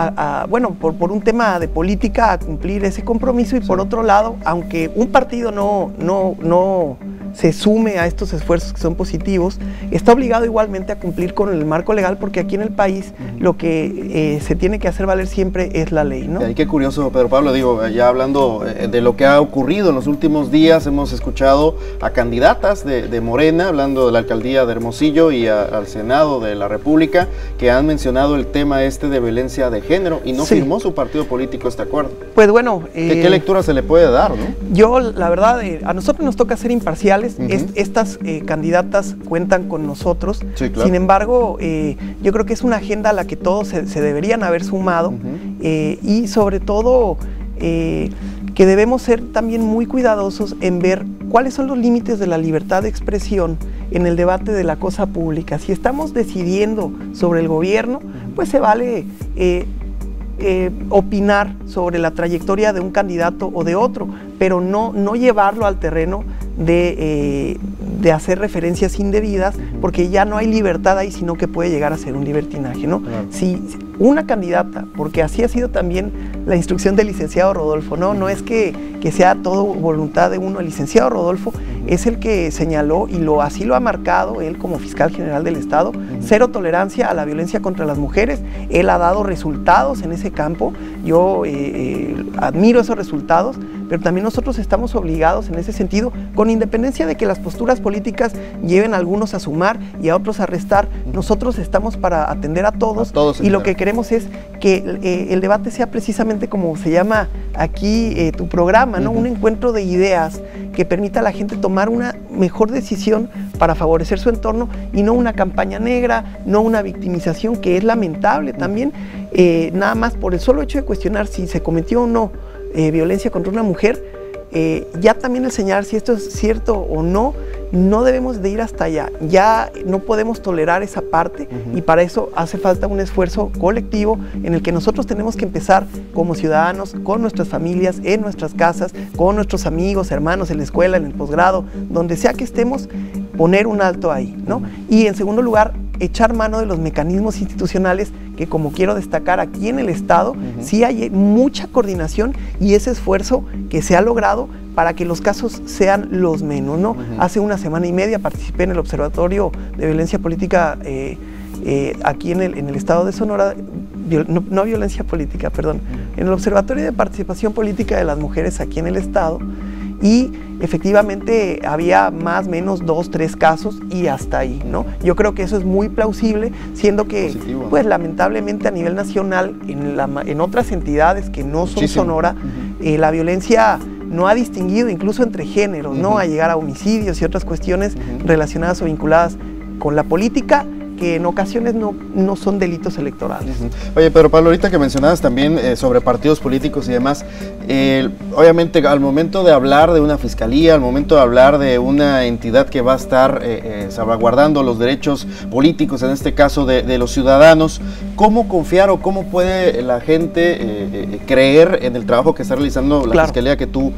bueno, por un tema de política, a cumplir ese compromiso, y por otro lado, aunque un partido no se sume a estos esfuerzos que son positivos, está obligado igualmente a cumplir con el marco legal, porque aquí en el país lo que se tiene que hacer valer siempre es la ley, ¿no? Y qué curioso, Pedro Pablo, digo, ya hablando de lo que ha ocurrido en los últimos días, hemos escuchado a candidatas de Morena, hablando de la alcaldía de Hermosillo y al Senado de la República, que han mencionado el tema de violencia de género, y no firmó su partido político este acuerdo. Pues bueno, ¿Qué lectura se le puede dar, no? Yo, la verdad, a nosotros nos toca ser imparciales. Estas candidatas cuentan con nosotros. Sí, claro. Sin embargo, yo creo que es una agenda a la que todos se deberían haber sumado, y sobre todo que debemos ser también muy cuidadosos en ver cuáles son los límites de la libertad de expresión en el debate de la cosa pública. Si estamos decidiendo sobre el gobierno, pues se vale opinar sobre la trayectoria de un candidato o de otro, pero no llevarlo al terreno de hacer referencias indebidas, porque ya no hay libertad ahí, sino que puede llegar a ser un libertinaje, ¿no? Claro. Si una candidata, porque así ha sido también la instrucción del licenciado Rodolfo, no es que sea todo voluntad de uno. El licenciado Rodolfo es el que señaló, y así lo ha marcado él como fiscal general del Estado, cero tolerancia a la violencia contra las mujeres. Él ha dado resultados en ese campo, yo admiro esos resultados, pero también nosotros estamos obligados en ese sentido, con independencia de que las posturas políticas lleven a algunos a sumar y a otros a restar. Nosotros estamos para atender a todos y lo que queremos es que el debate sea precisamente como se llama aquí tu programa, ¿no? Un encuentro de ideas que permita a la gente tomar una mejor decisión para favorecer su entorno, y no una campaña negra, no una victimización, que es lamentable también, nada más por el solo hecho de cuestionar si se cometió o no violencia contra una mujer. Ya también el señalar si esto es cierto o no, no debemos de ir hasta allá, ya no podemos tolerar esa parte y para eso hace falta un esfuerzo colectivo en el que nosotros tenemos que empezar como ciudadanos, con nuestras familias, en nuestras casas, con nuestros amigos, hermanos, en la escuela, en el posgrado, donde sea que estemos, poner un alto ahí, ¿no? Y en segundo lugar, echar mano de los mecanismos institucionales que, como quiero destacar aquí en el Estado, sí hay mucha coordinación y ese esfuerzo que se ha logrado para que los casos sean los menos, ¿no? Hace una semana y media participé en el Observatorio de Violencia Política aquí en el Estado de Sonora, no violencia política, perdón, en el Observatorio de Participación Política de las Mujeres aquí en el Estado, y efectivamente había más o menos 2, 3 casos y hasta ahí, ¿no? Yo creo que eso es muy plausible, siendo que, positivo, pues lamentablemente a nivel nacional, en otras entidades que no son Sonora, la violencia no ha distinguido incluso entre géneros, ¿no? A llegar a homicidios y otras cuestiones relacionadas o vinculadas con la política, que en ocasiones no son delitos electorales. Oye, Pedro Pablo, ahorita que mencionabas también sobre partidos políticos y demás, obviamente al momento de hablar de una fiscalía, al momento de hablar de una entidad que va a estar salvaguardando los derechos políticos, en este caso de los ciudadanos, ¿cómo confiar o cómo puede la gente creer en el trabajo que está realizando la fiscalía que tú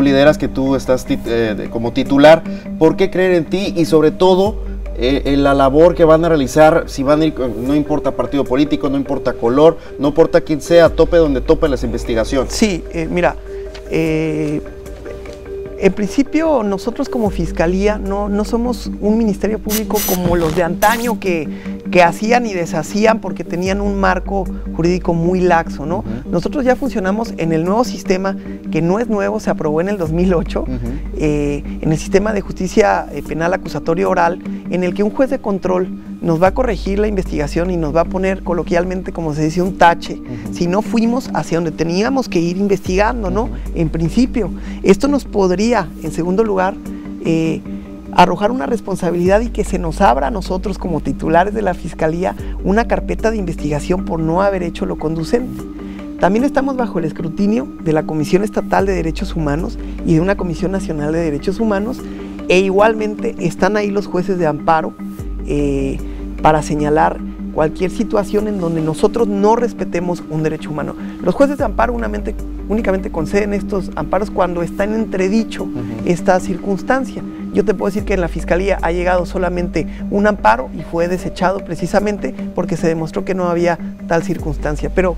lideras, que tú estás como titular? ¿Por qué creer en ti? Y sobre todo, la labor que van a realizar, si van a ir, no importa partido político, no importa color, no importa quién sea, tope donde tope las investigaciones. Sí, mira, en principio nosotros como Fiscalía no somos un ministerio público como los de antaño que hacían y deshacían porque tenían un marco jurídico muy laxo, ¿no? Nosotros ya funcionamos en el nuevo sistema, que no es nuevo, se aprobó en el 2008, en el sistema de justicia penal acusatorio oral, en el que un juez de control nos va a corregir la investigación y nos va a poner coloquialmente, como se dice, un tache, si no fuimos hacia donde teníamos que ir investigando, ¿no? En principio, esto nos podría, en segundo lugar, arrojar una responsabilidad y que se nos abra a nosotros como titulares de la Fiscalía una carpeta de investigación por no haber hecho lo conducente. También estamos bajo el escrutinio de la Comisión Estatal de Derechos Humanos y de una Comisión Nacional de Derechos Humanos, e igualmente están ahí los jueces de amparo para señalar cualquier situación en donde nosotros no respetemos un derecho humano. Los jueces de amparo únicamente conceden estos amparos cuando está en entredicho esta circunstancia. Yo te puedo decir que en la Fiscalía ha llegado solamente un amparo y fue desechado precisamente porque se demostró que no había tal circunstancia. Pero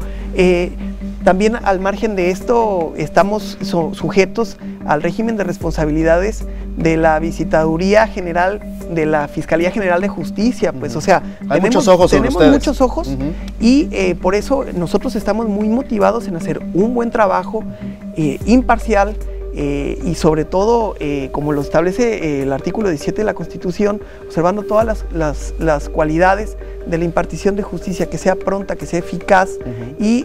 también al margen de esto estamos sujetos al régimen de responsabilidades de la Visitaduría General de la Fiscalía General de Justicia, pues, o sea, tenemos muchos ojos sobre ustedes. Muchos ojos y por eso nosotros estamos muy motivados en hacer un buen trabajo imparcial y sobre todo, como lo establece el artículo 17 de la Constitución, observando todas las cualidades de la impartición de justicia, que sea pronta, que sea eficaz y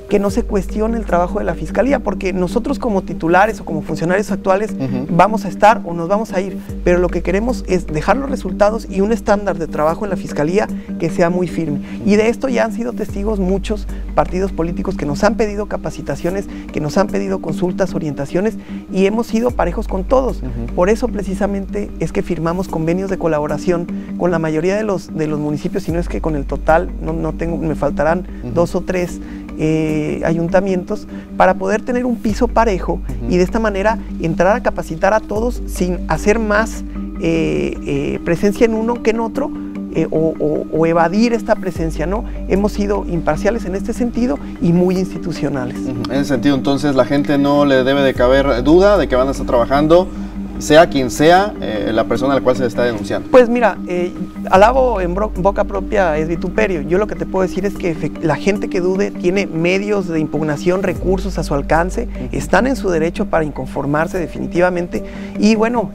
que no se cuestione el trabajo de la Fiscalía, porque nosotros como titulares o como funcionarios actuales vamos a estar o nos vamos a ir, pero lo que queremos es dejar los resultados y un estándar de trabajo en la Fiscalía que sea muy firme. Y de esto ya han sido testigos muchos partidos políticos que nos han pedido capacitaciones, que nos han pedido consultas, orientaciones, y hemos sido parejos con todos. Por eso precisamente es que firmamos convenios de colaboración con la mayoría de los municipios, si no es que con el total, me faltarán 2 o 3 ayuntamientos, para poder tener un piso parejo y de esta manera entrar a capacitar a todos sin hacer más presencia en uno que en otro, o evadir esta presencia, ¿no? Hemos sido imparciales en este sentido y muy institucionales. En ese sentido, entonces, la gente no le debe de caber duda de que van a estar trabajando, sea quien sea la persona a la cual se le está denunciando. Pues mira, alabo en boca propia es vituperio. Yo lo que te puedo decir es que la gente que dude tiene medios de impugnación, recursos a su alcance, están en su derecho para inconformarse definitivamente. Y bueno,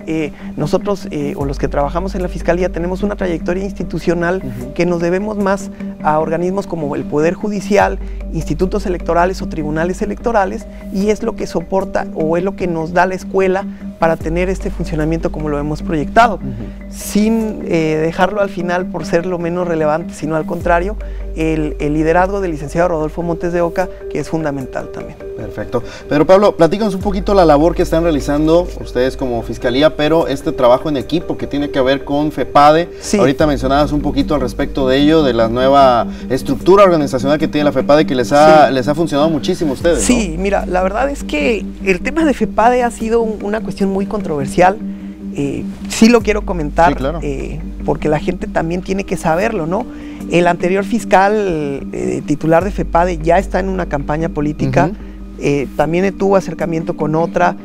nosotros o los que trabajamos en la Fiscalía tenemos una trayectoria institucional que nos debemos más a organismos como el Poder Judicial, institutos electorales o tribunales electorales, y es lo que soporta o es lo que nos da la escuela para tener este funcionamiento como lo hemos proyectado, sin dejarlo al final por ser lo menos relevante, sino al contrario, el liderazgo del licenciado Rodolfo Montes de Oca, que es fundamental también. Perfecto. Pedro Pablo, platícanos un poquito la labor que están realizando ustedes como Fiscalía, pero este trabajo en equipo que tiene que ver con FEPADE. Sí. Ahorita mencionabas un poquito al respecto de ello, de la nueva estructura organizacional que tiene la FEPADE, que les ha funcionado muchísimo a ustedes. Sí, ¿no? Mira, la verdad es que el tema de FEPADE ha sido una cuestión muy controversial. Sí lo quiero comentar, sí, claro. Porque la gente también tiene que saberlo, ¿no? El anterior fiscal titular de FEPADE ya está en una campaña política, también tuvo acercamiento con otra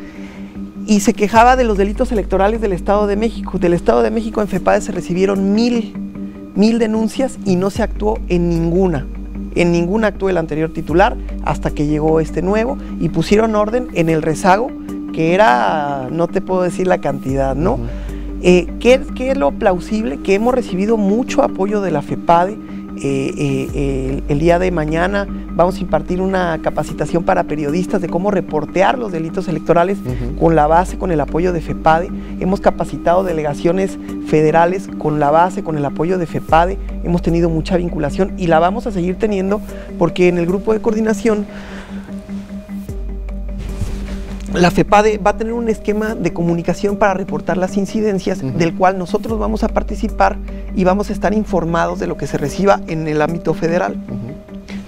y se quejaba de los delitos electorales del Estado de México. Del Estado de México en FEPADE se recibieron 1000 denuncias y no se actuó en ninguna. En ninguna actuó el anterior titular hasta que llegó este nuevo y pusieron orden en el rezago, que era, no te puedo decir la cantidad, ¿no? ¿Qué es lo plausible? Que hemos recibido mucho apoyo de la FEPADE. El día de mañana vamos a impartir una capacitación para periodistas de cómo reportear los delitos electorales con la base, con el apoyo de FEPADE. Hemos capacitado delegaciones federales con la base, con el apoyo de FEPADE. Hemos tenido mucha vinculación y la vamos a seguir teniendo porque en el grupo de coordinación la FEPADE va a tener un esquema de comunicación para reportar las incidencias, del cual nosotros vamos a participar y vamos a estar informados de lo que se reciba en el ámbito federal.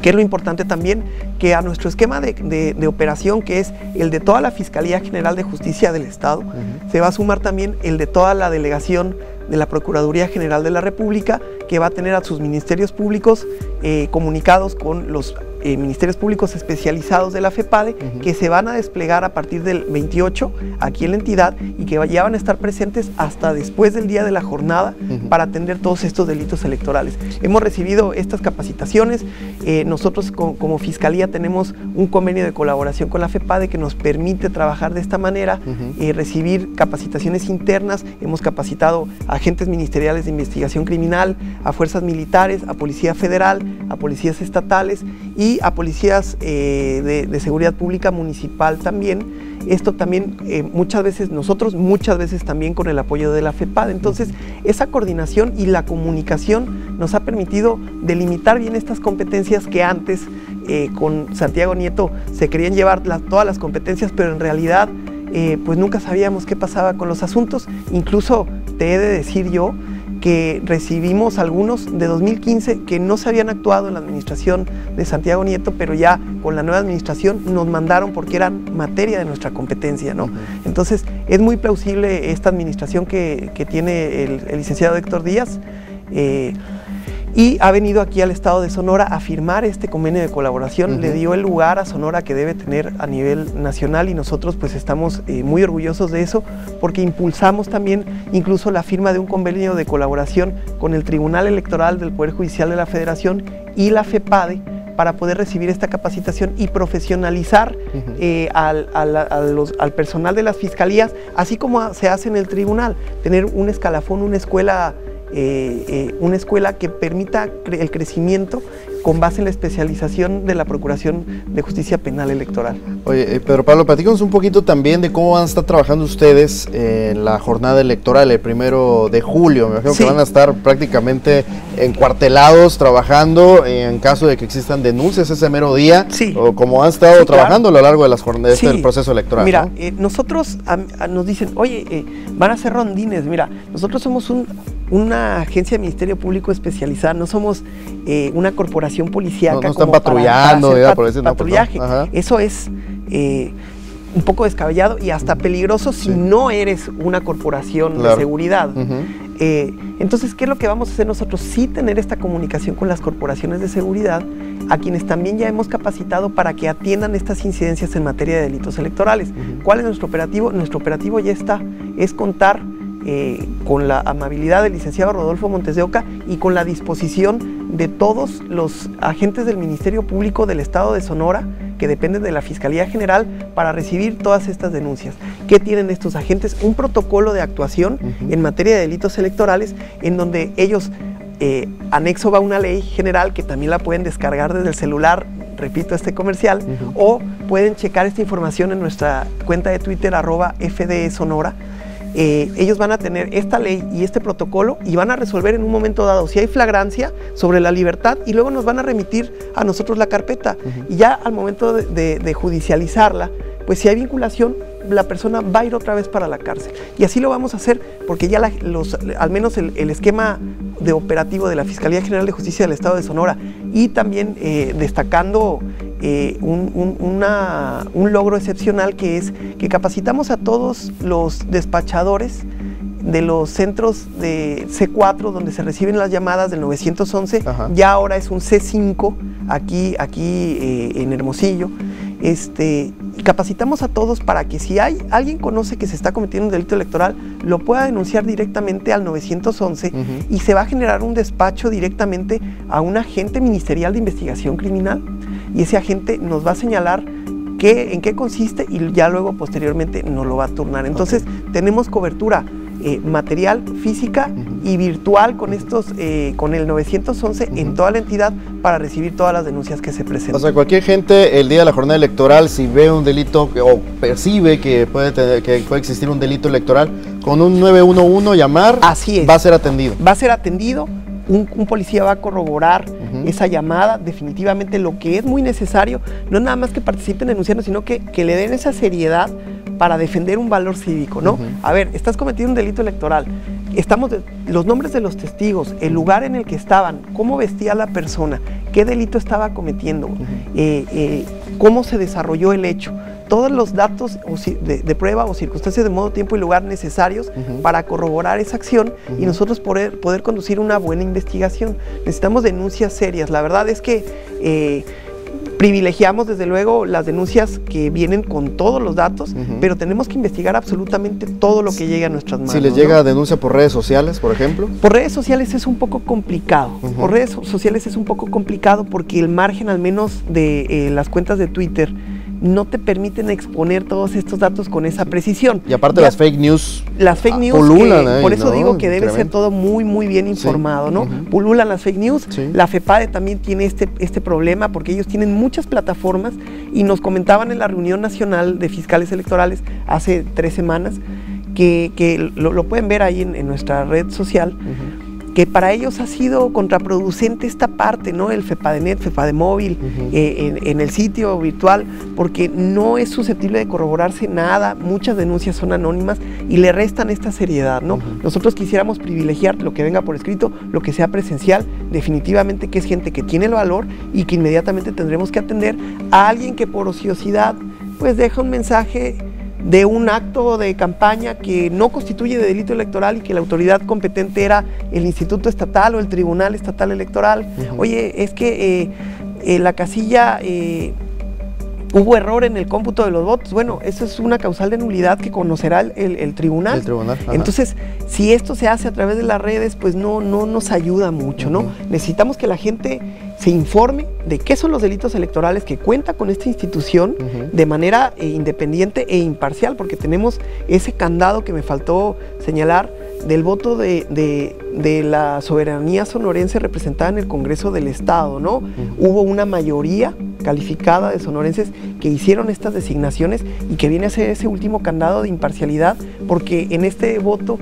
Que es lo importante también, que a nuestro esquema de operación, que es el de toda la Fiscalía General de Justicia del Estado, se va a sumar también el de toda la delegación de la Procuraduría General de la República, que va a tener a sus ministerios públicos comunicados con los ministerios públicos especializados de la FEPADE, que se van a desplegar a partir del 28 aquí en la entidad y que ya van a estar presentes hasta después del día de la jornada para atender todos estos delitos electorales. Hemos recibido estas capacitaciones, nosotros como Fiscalía tenemos un convenio de colaboración con la FEPADE que nos permite trabajar de esta manera, recibir capacitaciones internas. Hemos capacitado a agentes ministeriales de investigación criminal, a fuerzas militares, a Policía Federal, a policías estatales y a policías de seguridad pública municipal también. Esto también muchas veces también con el apoyo de la FEPADE. Entonces, esa coordinación y la comunicación nos ha permitido delimitar bien estas competencias que antes con Santiago Nieto se querían llevar todas las competencias, pero en realidad pues nunca sabíamos qué pasaba con los asuntos. Incluso te he de decir yo que recibimos algunos de 2015 que no se habían actuado en la administración de Santiago Nieto, pero ya con la nueva administración nos mandaron porque eran materia de nuestra competencia, ¿no? Entonces es muy plausible esta administración que tiene el licenciado Héctor Díaz, y ha venido aquí al estado de Sonora a firmar este convenio de colaboración. Le dio el lugar a Sonora que debe tener a nivel nacional y nosotros pues estamos muy orgullosos de eso porque impulsamos también incluso la firma de un convenio de colaboración con el Tribunal Electoral del Poder Judicial de la Federación y la FEPADE para poder recibir esta capacitación y profesionalizar al personal de las fiscalías, así como se hace en el tribunal, tener un escalafón, una escuela que permita el crecimiento con base en la especialización de la Procuración de Justicia Penal Electoral. Oye, Pedro Pablo, platícanos un poquito también de cómo van a estar trabajando ustedes en la jornada electoral el 1 de julio. Me imagino que van a estar prácticamente encuartelados trabajando en caso de que existan denuncias ese mero día, o como han estado trabajando a lo largo de las jornadas del proceso electoral. Mira, ¿no? Nosotros nos dicen, oye, van a hacer rondines. Mira, nosotros somos una agencia de Ministerio Público especializada, no somos una corporación policíaca. No están patrullando, por decir, patrullaje. Eso es un poco descabellado y hasta peligroso si no eres una corporación de seguridad. Entonces, ¿qué es lo que vamos a hacer nosotros? Sí tener esta comunicación con las corporaciones de seguridad, a quienes también ya hemos capacitado para que atiendan estas incidencias en materia de delitos electorales. ¿Cuál es nuestro operativo? Nuestro operativo ya está, es contar con la amabilidad del licenciado Rodolfo Montes de Oca y con la disposición de todos los agentes del Ministerio Público del Estado de Sonora, que dependen de la Fiscalía General, para recibir todas estas denuncias. ¿Qué tienen estos agentes? Un protocolo de actuación en materia de delitos electorales, en donde ellos, anexo va una ley general que también la pueden descargar desde el celular repito este comercial, o pueden checar esta información en nuestra cuenta de Twitter, @FDESonora. Ellos van a tener esta ley y este protocolo y van a resolver en un momento dado si hay flagrancia sobre la libertad, y luego nos van a remitir a nosotros la carpeta. Y ya al momento de judicializarla, pues si hay vinculación, la persona va a ir otra vez para la cárcel. Y así lo vamos a hacer porque ya al menos el esquema de operativo de la Fiscalía General de Justicia del Estado de Sonora, y también destacando un logro excepcional, que es que capacitamos a todos los despachadores de los centros de C4 donde se reciben las llamadas del 911. Ya ahora es un C5 aquí en Hermosillo. Capacitamos a todos para que si alguien conoce que se está cometiendo un delito electoral, lo pueda denunciar directamente al 911 y se va a generar un despacho directamente a un agente ministerial de investigación criminal, y ese agente nos va a señalar en qué consiste y ya luego posteriormente nos lo va a turnar. Entonces tenemos cobertura material, física y virtual con con el 911 en toda la entidad para recibir todas las denuncias que se presenten. O sea, cualquier gente el día de la jornada electoral, si ve un delito o percibe que puede existir un delito electoral, con un 911 llamar, así es, va a ser atendido. Va a ser atendido. Un policía va a corroborar esa llamada. Definitivamente lo que es muy necesario, no nada más que participen denunciando, sino que le den esa seriedad para defender un valor cívico, ¿no? A ver, estás cometiendo un delito electoral, los nombres de los testigos, el lugar en el que estaban, cómo vestía la persona, qué delito estaba cometiendo, cómo se desarrolló el hecho, todos los datos de prueba o circunstancias de modo, tiempo y lugar necesarios para corroborar esa acción y nosotros poder conducir una buena investigación. Necesitamos denuncias serias. La verdad es que privilegiamos desde luego las denuncias que vienen con todos los datos, pero tenemos que investigar absolutamente todo lo que llegue a nuestras manos. Si les llega denuncia por redes sociales, por ejemplo. Por redes sociales es un poco complicado. Por redes sociales es un poco complicado porque el margen, al menos de las cuentas de Twitter, no te permiten exponer todos estos datos con esa precisión. Y aparte las fake news. Las fake news, pululan, por eso digo que debe ser todo muy bien informado, ¿no? Pululan las fake news. La FEPADE también tiene este problema porque ellos tienen muchas plataformas y nos comentaban en la reunión nacional de fiscales electorales hace 3 semanas que lo pueden ver ahí en nuestra red social, que para ellos ha sido contraproducente esta parte, ¿no? El FEPADENet, FEPADEMóvil, en el sitio virtual, porque no es susceptible de corroborarse nada, muchas denuncias son anónimas y le restan esta seriedad, ¿no? Nosotros quisiéramos privilegiar lo que venga por escrito, lo que sea presencial, definitivamente que es gente que tiene el valor y que inmediatamente tendremos que atender a alguien que por ociosidad pues deja un mensaje de un acto de campaña que no constituye de delito electoral y que la autoridad competente era el Instituto Estatal o el Tribunal Estatal Electoral. Oye, es que la casilla, hubo error en el cómputo de los votos. Bueno, eso es una causal de nulidad que conocerá el tribunal. Entonces, si esto se hace a través de las redes, pues no nos ayuda mucho, ¿no? Necesitamos que la gente se informe de qué son los delitos electorales, que cuenta con esta institución de manera independiente e imparcial, porque tenemos ese candado que me faltó señalar del voto de la soberanía sonorense representada en el Congreso del Estado, ¿no? Hubo una mayoría calificada de sonorenses que hicieron estas designaciones y que viene a ser ese último candado de imparcialidad, porque en este voto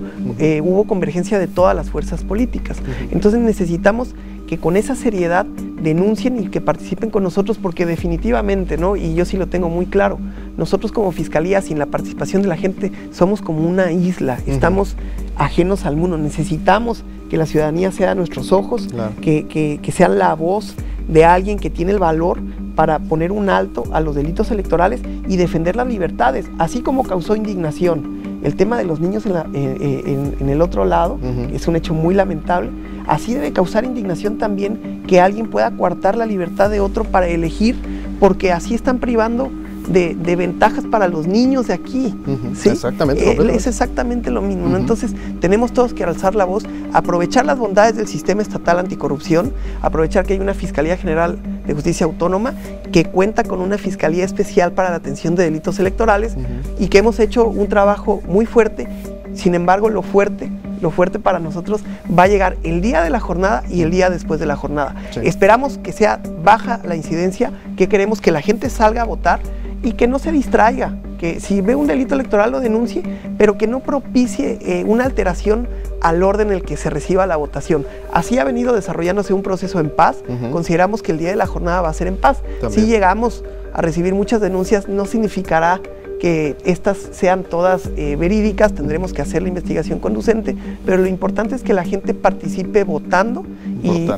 hubo convergencia de todas las fuerzas políticas. Entonces necesitamos que con esa seriedad denuncien y que participen con nosotros, porque definitivamente, ¿no? Y yo sí lo tengo muy claro, nosotros como Fiscalía, sin la participación de la gente, somos como una isla, estamos ajenos al mundo. Necesitamos que la ciudadanía sea nuestros ojos, que sea la voz de alguien que tiene el valor para poner un alto a los delitos electorales y defender las libertades, así como causó indignación el tema de los niños en el otro lado, es un hecho muy lamentable. Así debe causar indignación también que alguien pueda coartar la libertad de otro para elegir, porque así están privando de ventajas para los niños de aquí. ¿Sí? Exactamente. Es exactamente lo mismo, ¿no? Entonces tenemos todos que alzar la voz, aprovechar las bondades del sistema estatal anticorrupción, aprovechar que hay una Fiscalía General de Justicia Autónoma que cuenta con una Fiscalía Especial para la atención de delitos electorales y que hemos hecho un trabajo muy fuerte. Sin embargo, lo fuerte lo fuerte para nosotros va a llegar el día de la jornada y el día después de la jornada. Sí. Esperamos que sea baja la incidencia, que queremos que la gente salga a votar y que no se distraiga, que si ve un delito electoral lo denuncie, pero que no propicie una alteración al orden en el que se reciba la votación. Así ha venido desarrollándose un proceso en paz. Consideramos que el día de la jornada va a ser en paz. Si llegamos a recibir muchas denuncias, no significará que estas sean todas verídicas, tendremos que hacer la investigación conducente, pero lo importante es que la gente participe votando y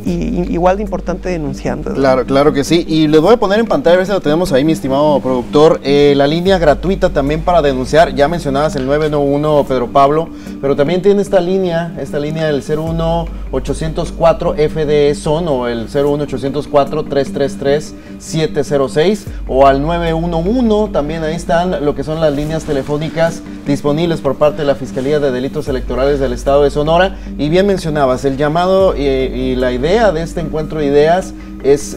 igual de importante denunciando. Claro que sí, y les voy a poner en pantalla, a ver si lo tenemos ahí, mi estimado productor, la línea gratuita también para denunciar. Ya mencionabas el 911, Pedro Pablo, pero también tiene esta línea del 01804 FDE SON o el 01804 333 706 o al 911, también ahí están lo que son las líneas telefónicas disponibles por parte de la Fiscalía de Delitos Electorales del Estado de Sonora. Y bien mencionabas, el llamado y la idea de este encuentro de ideas es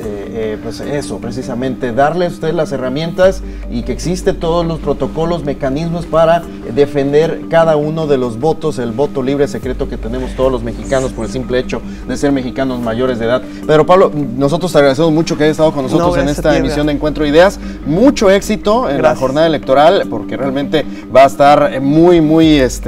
pues eso, precisamente, darle a usted las herramientas y que existe todos los protocolos, mecanismos para defender cada uno de los votos, el voto libre secreto que tenemos todos los mexicanos por el simple hecho de ser mexicanos mayores de edad. Pedro Pablo, nosotros te agradecemos mucho que hayas estado con nosotros en esta emisión de Encuentro de Ideas. Mucho éxito en la jornada electoral, porque realmente va a estar muchos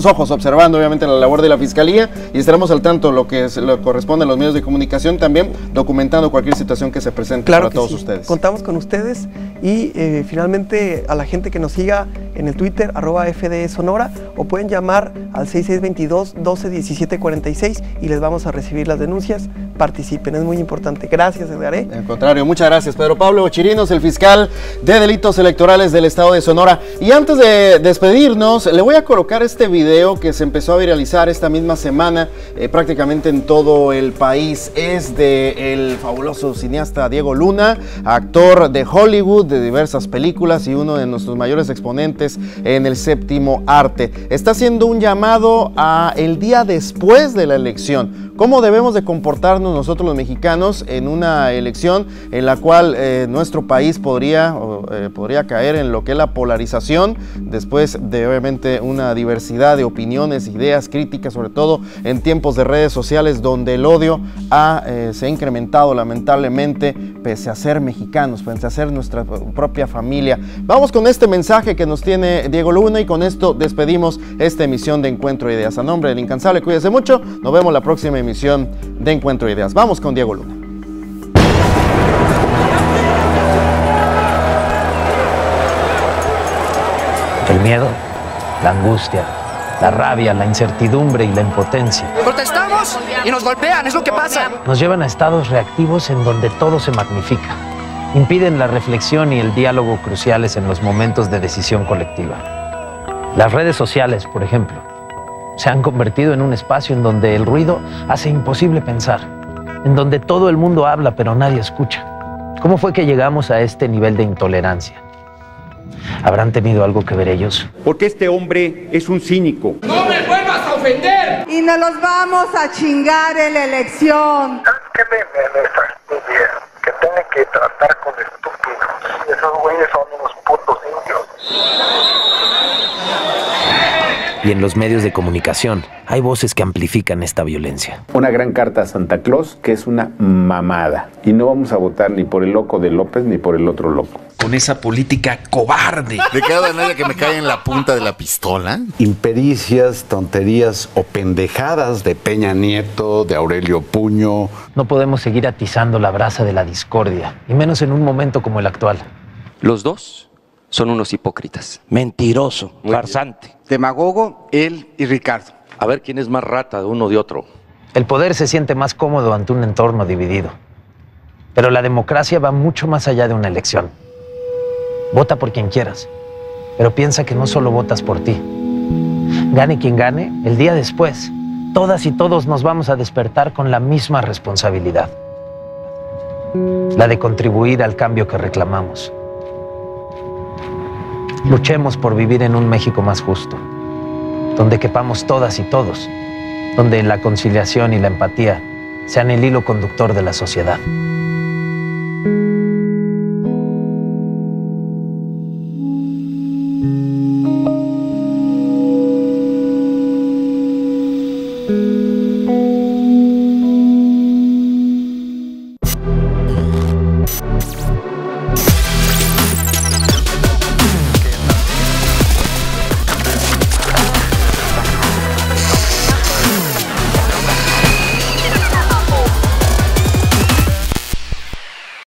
ojos observando obviamente la labor de la Fiscalía, y estaremos al tanto lo que corresponde a los medios de comunicación, también documentando cualquier situación que se presente para todos ustedes. Contamos con ustedes y finalmente a la gente que nos siga en el Twitter @FDE Sonora, o pueden llamar al 6622 12 17 46 y les vamos a recibir las denuncias. Participen, es muy importante. Gracias, Edgar. Al contrario, muchas gracias. Pedro Pablo Chirinos, el fiscal de Delitos Electorales del Estado de Sonora. Y antes de despedirnos, le voy a colocar este video que se empezó a viralizar esta misma semana prácticamente en todo el país. Es del fabuloso cineasta Diego Luna, actor de Hollywood, de diversas películas y uno de nuestros mayores exponentes en el séptimo arte. Está haciendo un llamado a el día después de la elección. ¿Cómo debemos de comportarnos nosotros los mexicanos en una elección en la cual nuestro país podría caer en lo que es la polarización, después de obviamente una diversidad de opiniones, ideas, críticas, sobre todo en tiempos de redes sociales donde el odio se ha incrementado lamentablemente, pese a ser mexicanos, pese a ser nuestra propia familia? Vamos con este mensaje que nos tiene Diego Luna y con esto despedimos esta emisión de Encuentro de Ideas. A nombre del Incansable, cuídese mucho, nos vemos la próxima emisión de Encuentro de Ideas. Vamos con Diego Luna. El miedo, la angustia, la rabia, la incertidumbre y la impotencia. Protestamos y nos golpean, es lo que pasa. Nos llevan a estados reactivos en donde todo se magnifica. Impiden la reflexión y el diálogo cruciales en los momentos de decisión colectiva. Las redes sociales, por ejemplo, se han convertido en un espacio en donde el ruido hace imposible pensar, en donde todo el mundo habla pero nadie escucha. ¿Cómo fue que llegamos a este nivel de intolerancia? ¿Habrán tenido algo que ver ellos? Porque este hombre es un cínico. ¡No me vuelvas a ofender! Y nos los vamos a chingar en la elección. ¿Sabes qué me fastidia? Que tienen que tratar con estúpidos. Esos güeyes son unos putos indios. Y en los medios de comunicación hay voces que amplifican esta violencia. Una gran carta a Santa Claus que es una mamada. Y no vamos a votar ni por el loco de López ni por el otro loco. Con esa política cobarde. De cada manera que me cae en la punta de la pistola. Impericias, tonterías o pendejadas de Peña Nieto, de Aurelio Puño. No podemos seguir atizando la brasa de la discordia, y menos en un momento como el actual. Los dos son unos hipócritas. Mentiroso, farsante. Demagogo, él y Ricardo. A ver quién es más rata de uno o de otro. El poder se siente más cómodo ante un entorno dividido. Pero la democracia va mucho más allá de una elección. Vota por quien quieras, pero piensa que no solo votas por ti. Gane quien gane, el día después, todas y todos nos vamos a despertar con la misma responsabilidad. La de contribuir al cambio que reclamamos. Luchemos por vivir en un México más justo, donde quepamos todas y todos, donde la conciliación y la empatía sean el hilo conductor de la sociedad.